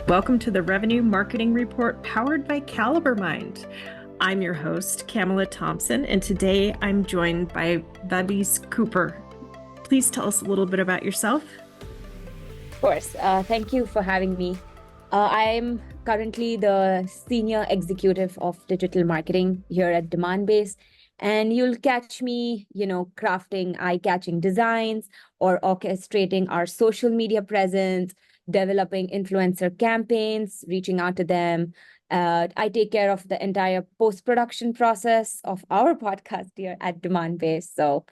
Welcome to the Revenue Marketing Report powered by Caliber Mind. I'm your host, Camela Thompson, and today I'm joined by Vahbiz Cooper. Please tell us a little bit about yourself. Of course. Thank you for having me. I'm currently the Senior Executive of Digital Marketing here at Demandbase, and you'll catch me, crafting eye-catching designs or orchestrating our social media presence, developing influencer campaigns, reaching out to them. I take care of the entire post-production process of our podcast here at Demandbase. So,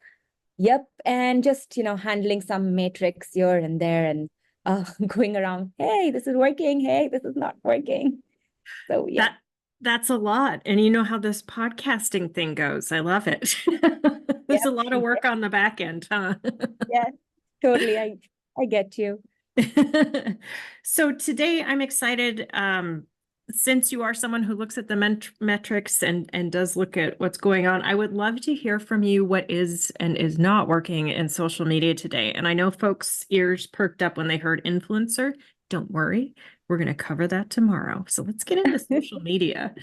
yep, and just, handling some metrics here and there and going around, hey, this is working. Hey, this is not working. So, yeah. That's a lot. And you know how this podcasting thing goes. I love it. There's a lot of work on the back end, huh? Yeah, totally. I get you. So today I'm excited, since you are someone who looks at the metrics and does look at what's going on. I would love to hear from you what is and is not working in social media today. And I know folks' ears perked up when they heard influencer. Don't worry, we're going to cover that tomorrow. So let's get into social media.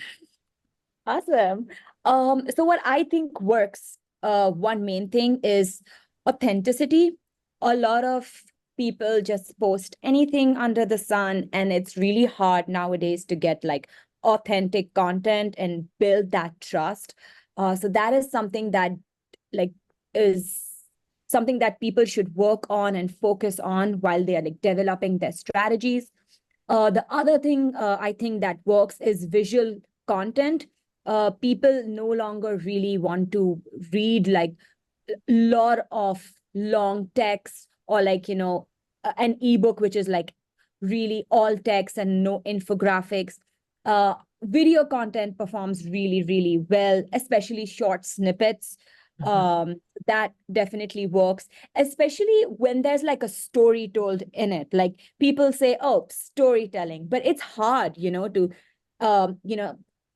Awesome. So what I think works, one main thing is authenticity. A lot of people just post anything under the sun, and it's really hard nowadays to get like authentic content and build that trust. So that is something that is something that people should work on and focus on while they are developing their strategies. The other thing I think that works is visual content. People no longer really want to read a lot of long text or an ebook, which is really all text and no infographics. Video content performs really, really well, especially short snippets. That definitely works, especially when there's a story told in it. People say, oh, storytelling, but it's hard, to,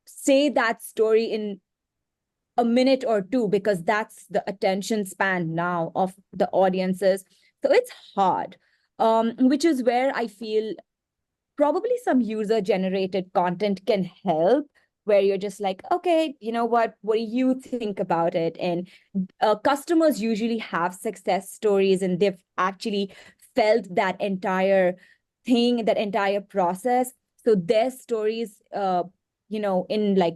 say that story in a minute or two, because that's the attention span now of the audiences. So it's hard, which is where I feel probably some user-generated content can help, where you're just okay, you know what do you think about it? And customers usually have success stories, and they've actually felt that entire thing, that entire process. So their stories, in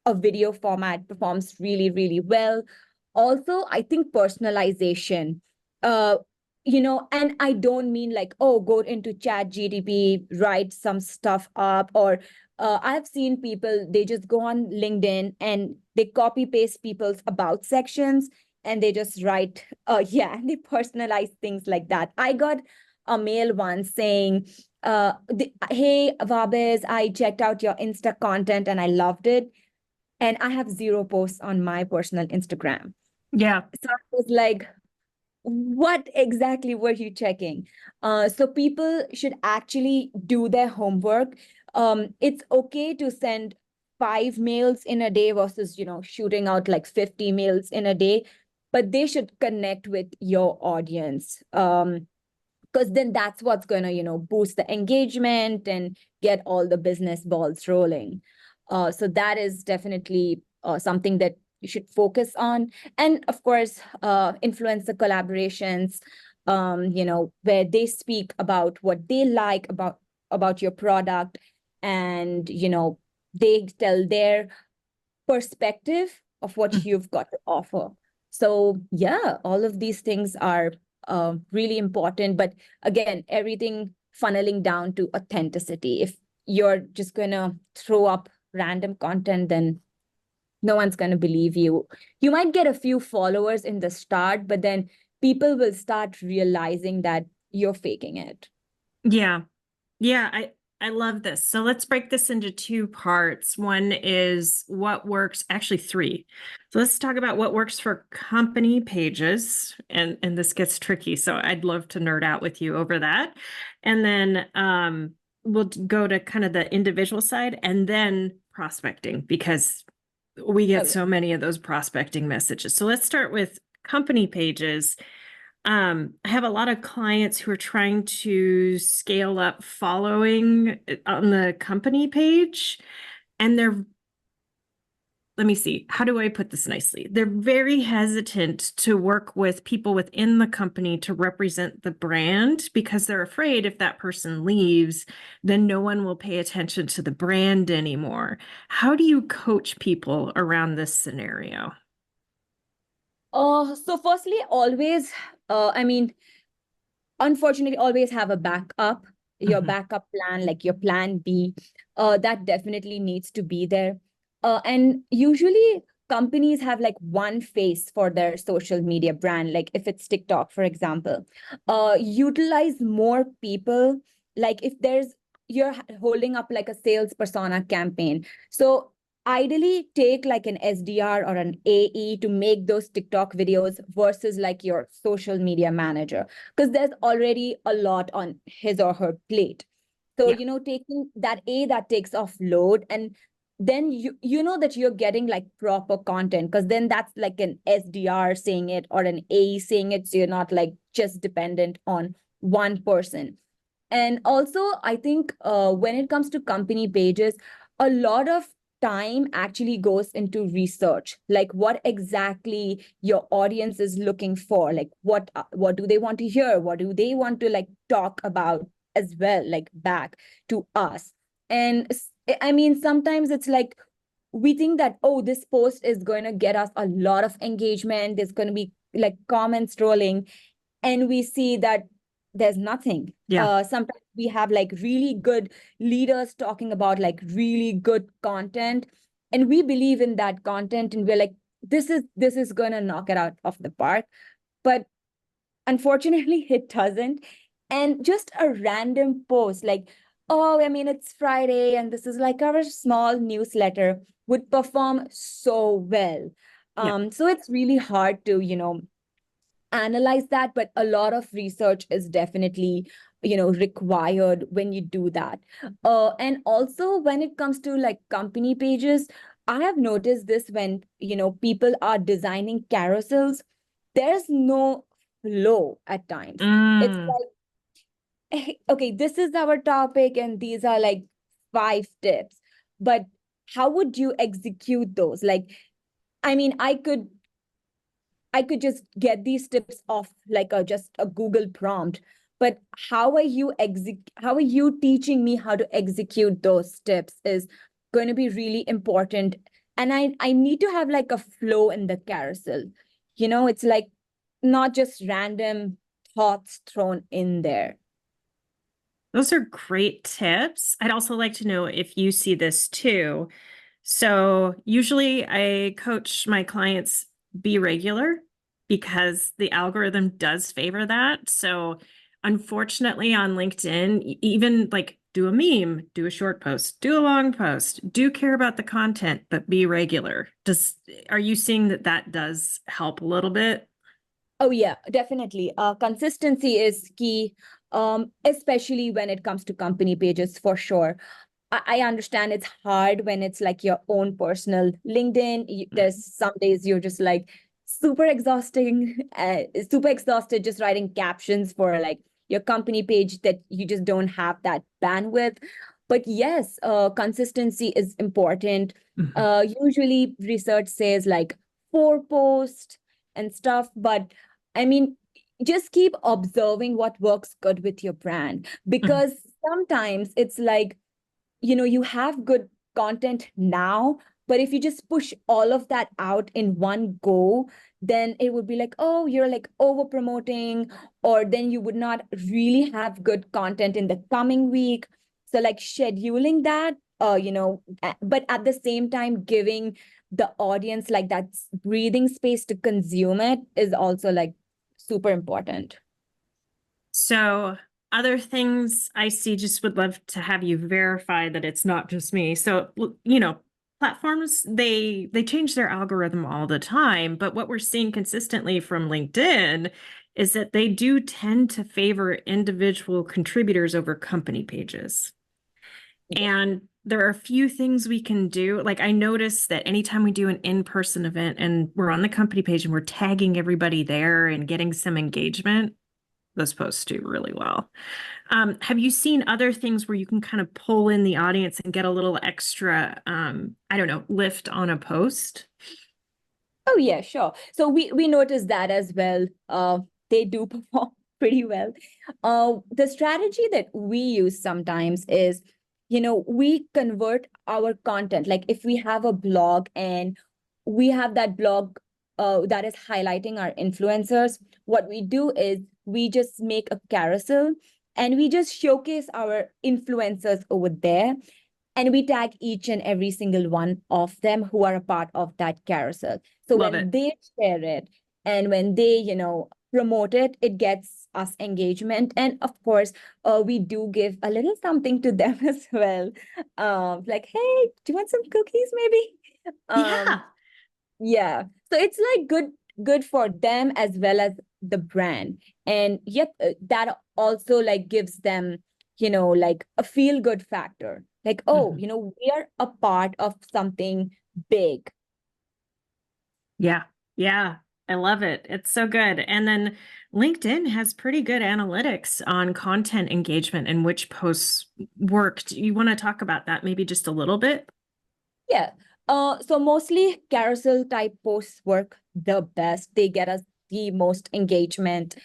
a video format performs really, really well. Also, I think personalization, and I don't mean go into Chat GTP, write some stuff up, or I've seen people, they just go on LinkedIn and they copy paste people's about sections and they just write, they personalize things like that. I got a mail once saying, hey, Vahbiz, I checked out your Insta content and I loved it. And I have 0 posts on my personal Instagram. Yeah. So I was like, what exactly were you checking? So people should actually do their homework. It's okay to send 5 mails in a day versus, shooting out 50 mails in a day, but they should connect with your audience. Because then that's what's going to, boost the engagement and get all the business balls rolling. So that is definitely something that you should focus on. And of course, influencer collaborations, where they speak about what they like about your product, and, they tell their perspective of what you've got to offer. So yeah, all of these things are really important. But again, everything funneling down to authenticity. If you're just going to throw up random content, then no one's going to believe you. You might get a few followers in the start, but then people will start realizing that you're faking it. Yeah. I love this. So let's break this into 2 parts. One is what works, actually 3. So let's talk about what works for company pages. And this gets tricky. So I'd love to nerd out with you over that. And then we'll go to kind of the individual side and then prospecting, because we get so many of those prospecting messages. So let's start with company pages. I have a lot of clients who are trying to scale up following on the company page, and let me see, how do I put this nicely? They're very hesitant to work with people within the company to represent the brand because they're afraid if that person leaves, then no one will pay attention to the brand anymore. How do you coach people around this scenario? So firstly, always, I mean, unfortunately, always have a backup, your Mhm. backup plan, like your plan B. That definitely needs to be there. And usually companies have like one face for their social media brand, like if it's TikTok, for example. Utilize more people, like if you're holding up like a sales persona campaign. So ideally take like an SDR or an AE to make those TikTok videos versus like your social media manager, because there's already a lot on his or her plate. So, Yeah. taking that takes off load, and then you know that you're getting like proper content, because then that's like an SDR saying it or an AE saying it. So you're not like just dependent on one person. And also, I think when it comes to company pages, a lot of time actually goes into research, like what exactly your audience is looking for, like what do they want to hear, what do they want to like talk about as well, like back to us. And I mean, sometimes it's like we think that, oh, this post is going to get us a lot of engagement, there's going to be like comments rolling, and we see that there's nothing. Yeah. Sometimes we have like really good leaders talking about like really good content, and we believe in that content, and we're like, this is going to knock it out of the park. But unfortunately, it doesn't. And just a random post like, oh, I mean, it's Friday and this is like our small newsletter, would perform so well. Yeah. So it's really hard to, analyze that, but a lot of research is definitely, required when you do that. And also when it comes to like company pages, I have noticed this when, people are designing carousels, there's no flow at times. It's Mm. like, hey, okay, this is our topic and these are like 5 tips, but how would you execute those? Like, I mean, I could just get these tips off like a just a Google prompt. But how are you teaching me how to execute those tips is going to be really important. And I need to have like a flow in the carousel. It's like not just random thoughts thrown in there. Those are great tips. I'd also like to know if you see this too. So usually I coach my clients be regular because the algorithm does favor that. So unfortunately on LinkedIn, even like do a meme, do a short post, do a long post, do care about the content, but be regular. Are you seeing that that does help a little bit? Oh yeah, definitely. Consistency is key, especially when it comes to company pages for sure. I understand it's hard when it's like your own personal LinkedIn. There's some days you're just like super exhausting, super exhausted just writing captions for like your company page that you just don't have that bandwidth. But yes, consistency is important. Mhm. Usually research says like 4 posts and stuff, but I mean, just keep observing what works good with your brand, Mhm. because sometimes it's like, you have good content now, but if you just push all of that out in one go, then it would be like, oh, you're like over promoting, or then you would not really have good content in the coming week. So like scheduling that, but at the same time giving the audience like that breathing space to consume it is also like super important. So other things I see, just would love to have you verify that it's not just me. So, platforms, they change their algorithm all the time, but what we're seeing consistently from LinkedIn is that they do tend to favor individual contributors over company pages. Yeah. And there are a few things we can do. Like I noticed that anytime we do an in-person event and we're on the company page and we're tagging everybody there and getting some engagement, those posts do really well. Have you seen other things where you can kind of pull in the audience and get a little extra, I don't know, lift on a post? Oh yeah, sure. So we noticed that as well. They do perform pretty well. The strategy that we use sometimes is, we convert our content. Like if we have a blog and we have that blog that is highlighting our influencers, what we do is we just make a carousel and we just showcase our influencers over there, and we tag each and every single one of them who are a part of that carousel. So Love when it. they share it and when they, promote it, it gets us engagement. And of course, we do give a little something to them as well. Like, hey, do you want some cookies maybe? Yeah. Yeah. So it's like good for them as well as the brand. And yep, that also like gives them, like a feel good factor. Like, oh, Mhm. we are a part of something big. Yeah. Yeah. I love it. It's so good. And then LinkedIn has pretty good analytics on content engagement and which posts worked. You want to talk about that maybe just a little bit? Yeah. So mostly carousel type posts work the best. They get us the most engagement.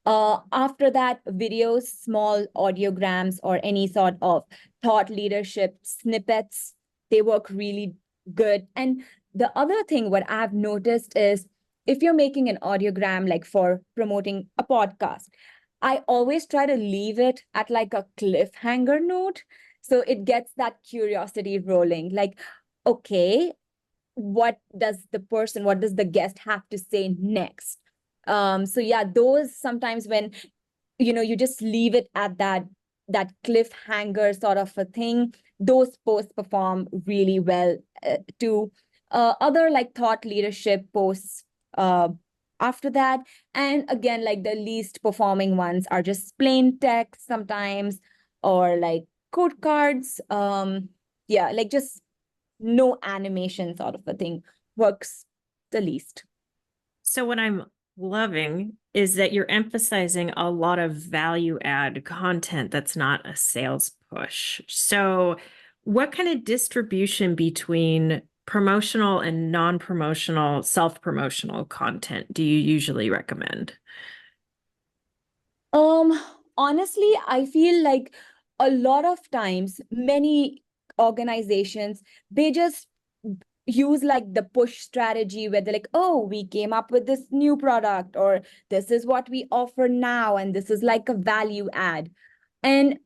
After that, videos, small audiograms, or any sort of thought leadership snippets, they work really good. And the other thing, what I've noticed is if you're making an audiogram like for promoting a podcast, I always try to leave it at like a cliffhanger note. So it gets that curiosity rolling. Like, okay, what does the guest have to say next? So yeah, those sometimes when you just leave it at that cliffhanger sort of a thing, those posts perform really well too. Other like thought leadership posts uh after that, and again, like the least performing ones are just plain text sometimes, or like code cards. Yeah, like just no animation sort of a thing works the least. So what I'm loving is that you're emphasizing a lot of value add content that's not a sales push. So what kind of distribution between promotional and non-promotional, self-promotional content do you usually recommend? Um, Honestly, I feel like a lot of times, many organizations, they just use like the push strategy where they're like, oh, we came up with this new product, or this is what we offer now, and this is like a value add. And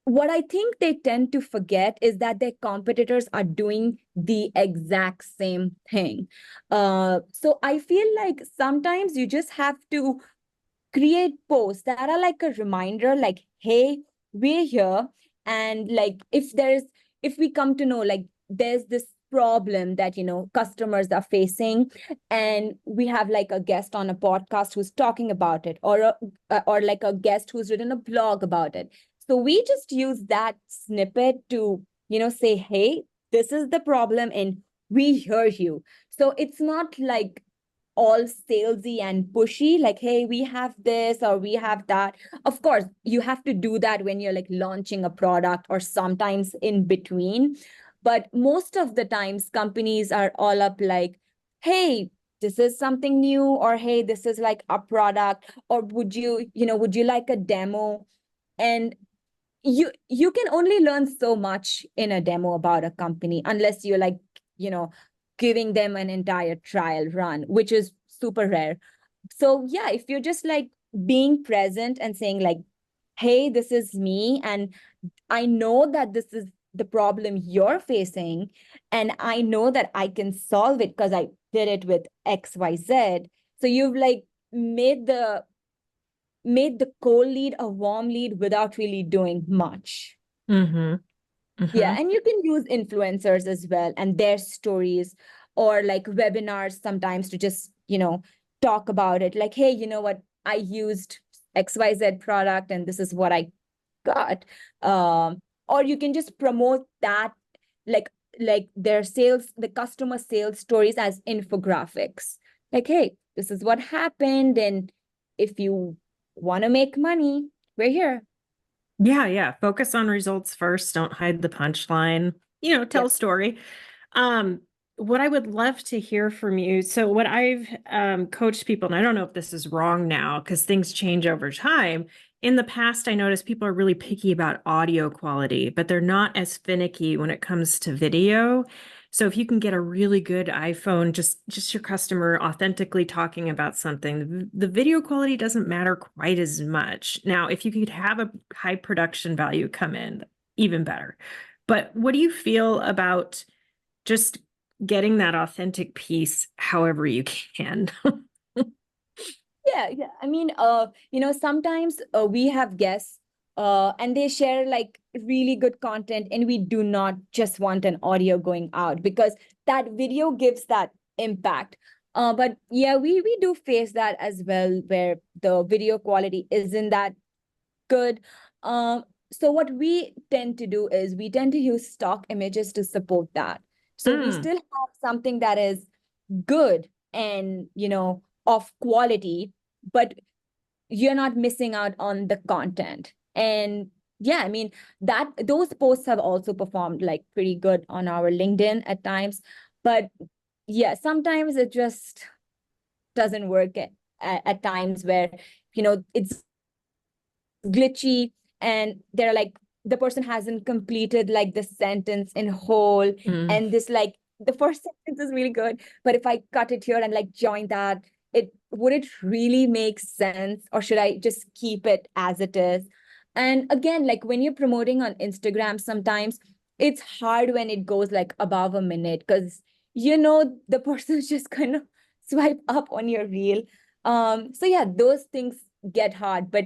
what I think they tend to forget is that their competitors are doing the exact same thing. So I feel like sometimes you just have to create posts that are like a reminder, like, hey, we're here. And like if we come to know like there's this problem that customers are facing, and we have like a guest on a podcast who's talking about it, or like a guest who's written a blog about it, so we just use that snippet to say, hey, this is the problem and we hear you. So it's not like all salesy and pushy, like, hey, we have this or we have that. Of course, you have to do that when you're like launching a product or sometimes in between. But most of the times, companies are all up like, hey, this is something new, or hey, this is like a product, or would you like a demo? And you can only learn so much in a demo about a company unless you're like you know giving them an entire trial run, which is super rare. So yeah, if you're just like being present and saying like, hey, this is me, and I know that this is the problem you're facing, and I know that I can solve it because I did it with XYZ. So you've like made the cold lead a warm lead without really doing much. Mm-hmm. Mm-hmm. Yeah, and you can use influencers as well and their stories, or like webinars sometimes to just, talk about it. Like, hey, you know what? I used XYZ product and this is what I got. Or you can just promote that like their sales, the customer sales stories as infographics. Like, hey, this is what happened, and if you want to make money, we're here. Yeah. Focus on results first. Don't hide the punchline. Tell a story. What I would love to hear from you. So what I've coached people, and I don't know if this is wrong now because things change over time. In the past, I noticed people are really picky about audio quality, but they're not as finicky when it comes to video. So if you can get a really good iPhone, just your customer authentically talking about something, the video quality doesn't matter quite as much. Now, if you could have a high production value come in, even better. But what do you feel about just getting that authentic piece however you can? Yeah. I mean, sometimes we have guests and they share like really good content, and we do not just want an audio going out because that video gives that impact. But yeah, we do face that as well, where the video quality isn't that good. So what we tend to do is we tend to use stock images to support that. So we still have something that is good and, of quality, but you're not missing out on the content. And yeah, I mean, those posts have also performed like pretty good on our LinkedIn at times. But yeah, sometimes it just doesn't work at times where, it's glitchy, and they're like, the person hasn't completed like the sentence in whole, and this like the first sentence is really good, but if I cut it here and like join that, would it really make sense, or should I just keep it as it is? And again, like when you're promoting on Instagram, sometimes it's hard when it goes like above a minute, because the person's just gonna swipe up on your reel. So yeah, those things get hard, but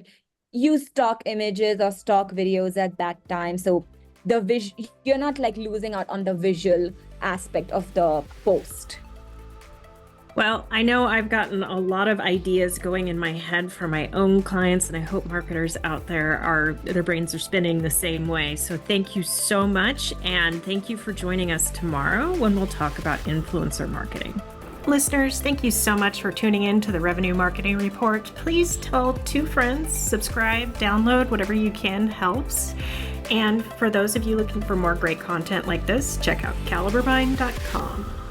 use stock images or stock videos at that time, so you're not like losing out on the visual aspect of the post. Well, I know I've gotten a lot of ideas going in my head for my own clients, and I hope marketers out there their brains are spinning the same way. So thank you so much, and thank you for joining us tomorrow when we'll talk about influencer marketing. Listeners, thank you so much for tuning in to the Revenue Marketing Report. Please tell 2 friends, subscribe, download, whatever you can helps. And for those of you looking for more great content like this, check out caliberbuying.com.